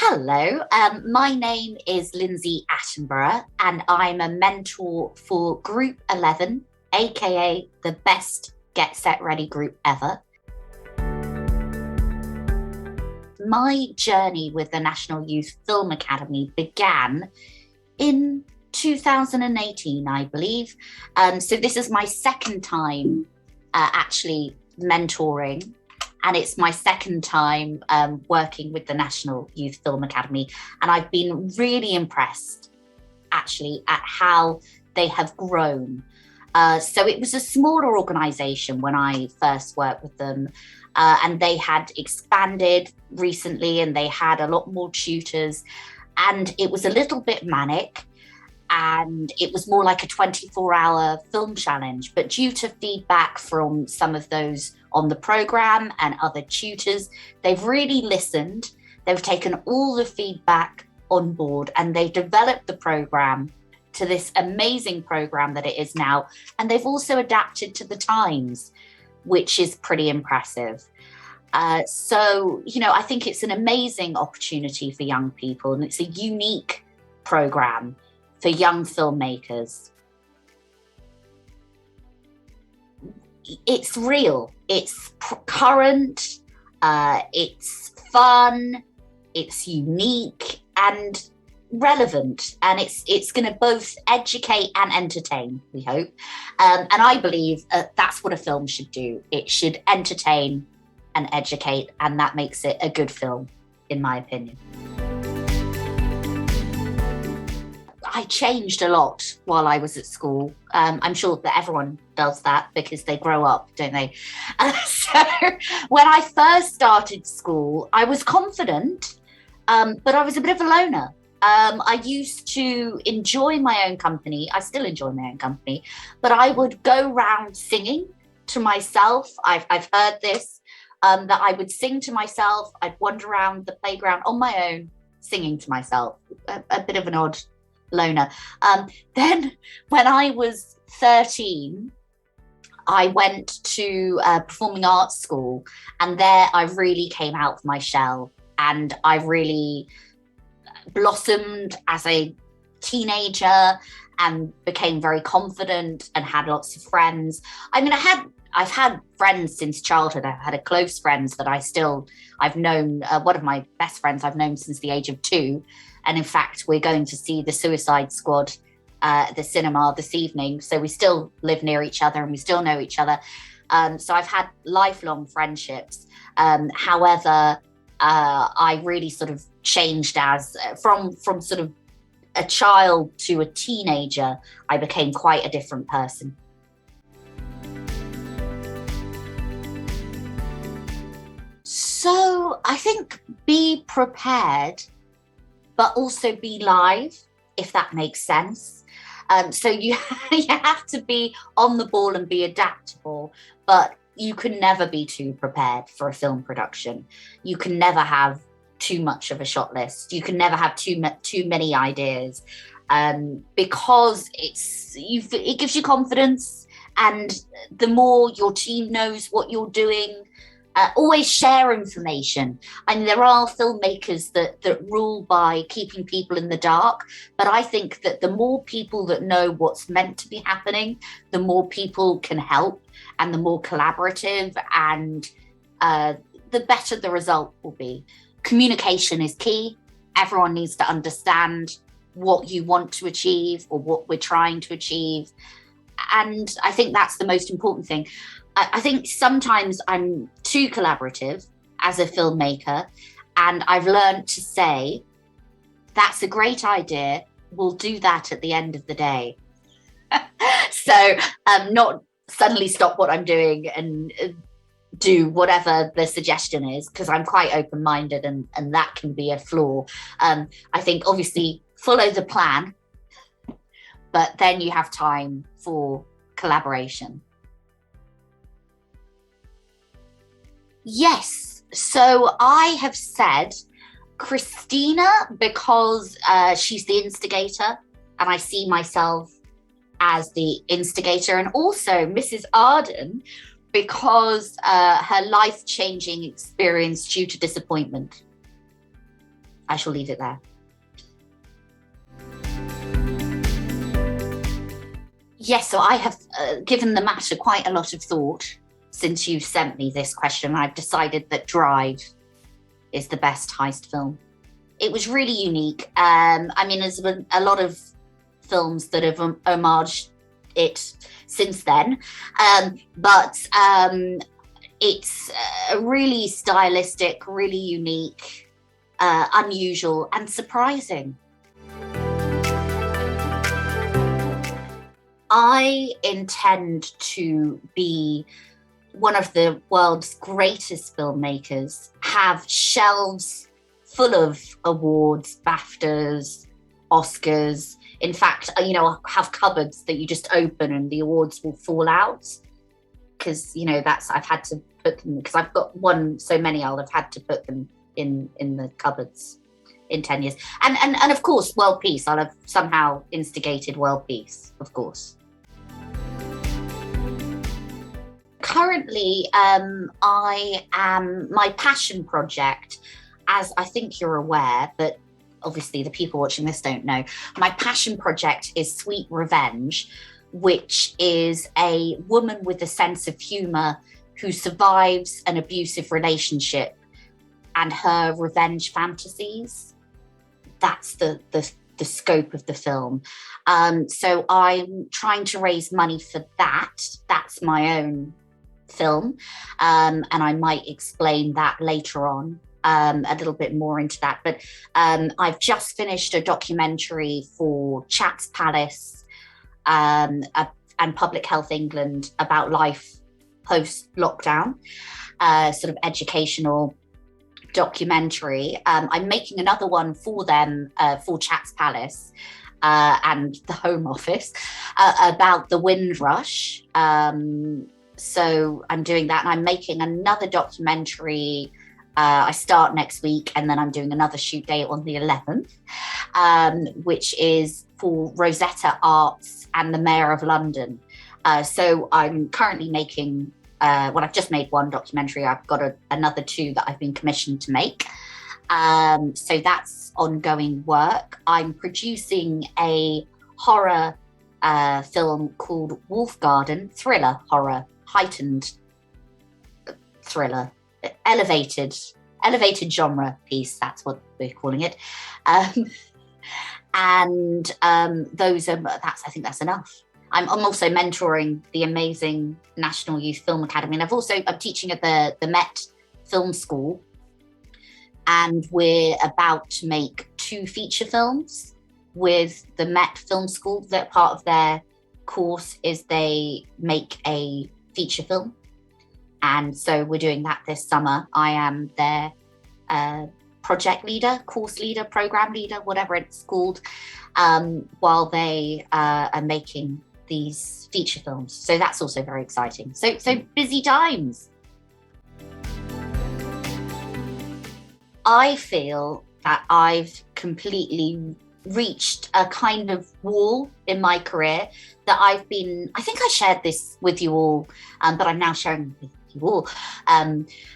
Hello, my name is Linzy Attenborough and I'm a mentor for Group 11, aka the best Get Set Ready group ever. My journey with the National Youth Film Academy began in 2018, I believe. So this is my second time actually mentoring. And it's my second time working with the National Youth Film Academy. And I've been really impressed, actually, at how they have grown. So it was a smaller organisation when I first worked with them. And they had expanded recently and they had a lot more tutors. And it was a little bit manic. And it was more like a 24-hour film challenge. But due to feedback from some of those on the programme and other tutors, they've really listened. They've taken all the feedback on board and they've developed the programme to this amazing programme that it is now. And they've also adapted to the times, which is pretty impressive. So, I think it's an amazing opportunity for young people and it's a unique programme for young filmmakers. It's real, it's current, it's fun, it's unique and relevant, and it's going to both educate and entertain, we hope. And I believe that's what a film should do. It should entertain and educate, and that makes it a good film, in my opinion. I changed a lot while I was at school. I'm sure that everyone does that because they grow up, don't they? So when I first started school, I was confident, but I was a bit of a loner. I used to enjoy my own company. I still enjoy my own company, but I would go round singing to myself. I've heard this, that I would sing to myself. I'd wander around the playground on my own, singing to myself. A bit of an odd loner. Then when I was 13, I went to performing arts school, and there I really came out of my shell and I really blossomed as a teenager and became very confident and had lots of friends. I mean, I've had friends since childhood. I've had a close friends that I've known. One of my best friends I've known since the age of 2. And in fact, we're going to see the Suicide Squad at the cinema this evening. So we still live near each other and we still know each other. So I've had lifelong friendships. However, I really sort of changed as from sort of a child to a teenager. I became quite a different person. So I think be prepared, but also be live, if that makes sense. So you have to be on the ball and be adaptable, but you can never be too prepared for a film production. You can never have too much of a shot list. You can never have too many ideas, because it gives you confidence, and the more your team knows what you're doing. Always share information. I mean, there are filmmakers that rule by keeping people in the dark, but I think that the more people that know what's meant to be happening, the more people can help and the more collaborative, and the better the result will be. Communication is key. Everyone needs to understand what you want to achieve or what we're trying to achieve. And I think that's the most important thing. I think sometimes I'm too collaborative as a filmmaker, and I've learned to say, that's a great idea, we'll do that at the end of the day. So not suddenly stop what I'm doing and do whatever the suggestion is, because I'm quite open-minded and that can be a flaw. I think obviously follow the plan, but then you have time for collaboration. Yes, so I have said Christina because she's the instigator and I see myself as the instigator, and also Mrs. Arden because her life-changing experience due to disappointment. I shall leave it there. Yes, so I have given the matter quite a lot of thought since you sent me this question. I've decided that Drive is the best heist film. It was really unique. I mean, there's been a lot of films that have homaged it since then, but it's really stylistic, really unique, unusual, and surprising. I intend to be one of the world's greatest filmmakers, have shelves full of awards, BAFTAs, Oscars. In fact, have cupboards that you just open and the awards will fall out. Because, I've had to put them, because I've got so many, I'll have had to put them in the cupboards in 10 years. And of course, World Peace, I'll have somehow instigated World Peace, of course. Currently, my passion project, as I think you're aware, but obviously the people watching this don't know, my passion project is Sweet Revenge, which is a woman with a sense of humour who survives an abusive relationship and her revenge fantasies. That's the scope of the film. So I'm trying to raise money for that. That's my own film. And I might explain that later on, a little bit more into that. But I've just finished a documentary for Chats Palace and Public Health England about life post-lockdown, sort of educational documentary. I'm making another one for them, for Chats Palace and the Home Office, about the Windrush. So I'm doing that, and I'm making another documentary. I start next week, and then I'm doing another shoot day on the 11th, which is for Rosetta Arts and the Mayor of London. So I'm currently making, I've just made one documentary. I've got another two that I've been commissioned to make. So that's ongoing work. I'm producing a horror film called Wolf Garden, thriller horror, heightened thriller, elevated genre piece. That's what we're calling it. I think that's enough. I'm also mentoring the amazing National Youth Film Academy, and I'm teaching at the Met Film School, and we're about to make 2 feature films with the Met Film School. That part of their course is they make a feature film, and so we're doing that this summer. I am their project leader, course leader, program leader, whatever it's called, while they are making these feature films. So that's also very exciting. So busy times. I feel that I've completely reached a kind of wall in my career that I think I shared this with you all, but I'm now sharing with you all.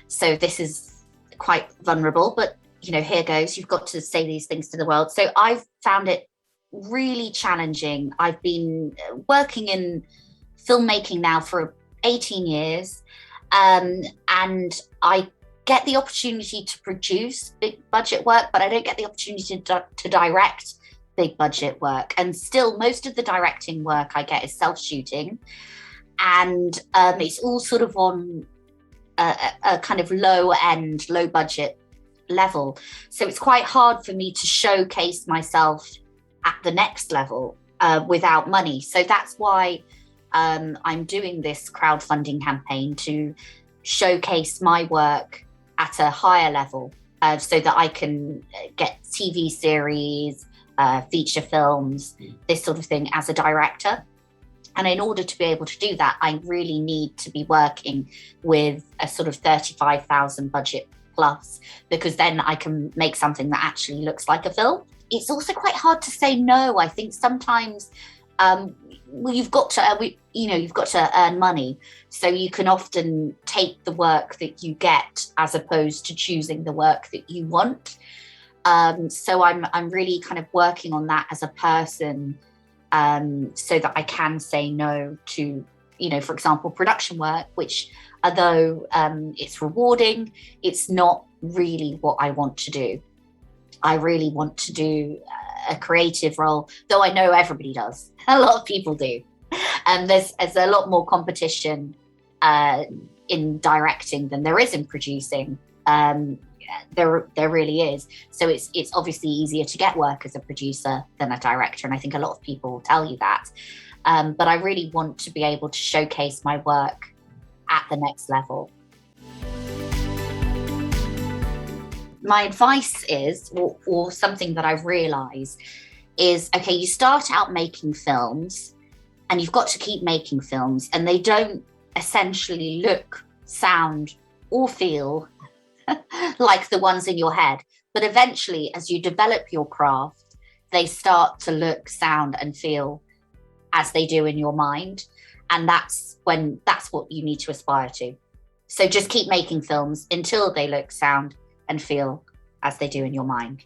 So this is quite vulnerable, but here goes. You've got to say these things to the world. So I've found it really challenging. I've been working in filmmaking now for 18 years, and I get the opportunity to produce big budget work, but I don't get the opportunity to direct big budget work. And still, most of the directing work I get is self-shooting, and it's all sort of on a kind of low budget level. So it's quite hard for me to showcase myself at the next level without money. So that's why I'm doing this crowdfunding campaign to showcase my work at a higher level, so that I can get TV series, feature films, this sort of thing as a director. And in order to be able to do that, I really need to be working with a sort of 35,000 budget plus, because then I can make something that actually looks like a film. It's also quite hard to say no. I think sometimes you've got to earn money, so you can often take the work that you get as opposed to choosing the work that you want. So I'm really kind of working on that as a person, so that I can say no to, for example, production work, which, although it's rewarding, it's not really what I want to do. I really want to do a creative role, though I know everybody does. A lot of people do. And there's a lot more competition in directing than there is in producing. There really is. So it's obviously easier to get work as a producer than a director, and I think a lot of people will tell you that. But I really want to be able to showcase my work at the next level. My advice is, or something that I've realised is, okay, you start out making films and you've got to keep making films, and they don't essentially look, sound or feel like the ones in your head. But eventually, as you develop your craft, they start to look, sound and feel as they do in your mind. And that's what you need to aspire to. So just keep making films until they look, sound and feel as they do in your mind.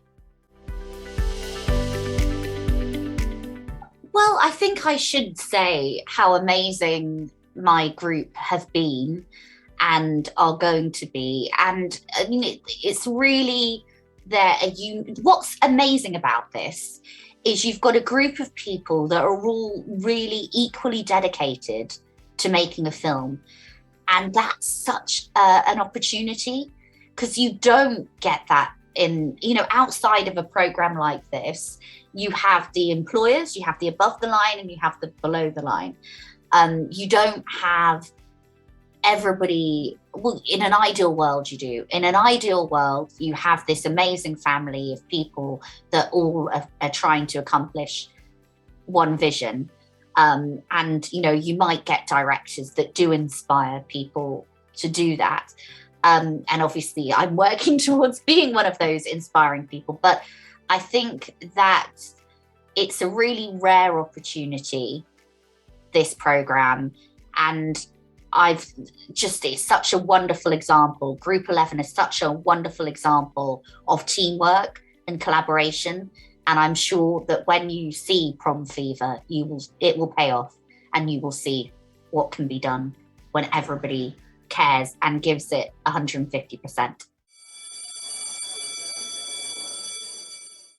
Well, I think I should say how amazing my group have been and are going to be. And I mean, it's really what's amazing about this is you've got a group of people that are all really equally dedicated to making a film. And that's such an opportunity, because you don't get that in, outside of a program like this. You have the employers, you have the above the line, and you have the below the line. You don't have everybody. Well, in an ideal world, you do. In an ideal world, you have this amazing family of people that all are trying to accomplish one vision. And, you might get directors that do inspire people to do that. And obviously, I'm working towards being one of those inspiring people. But I think that it's a really rare opportunity, this program. And it's such a wonderful example. Group 11 is such a wonderful example of teamwork and collaboration. And I'm sure that when you see Prom Fever, it will pay off, and you will see what can be done when everybody cares and gives it 150%.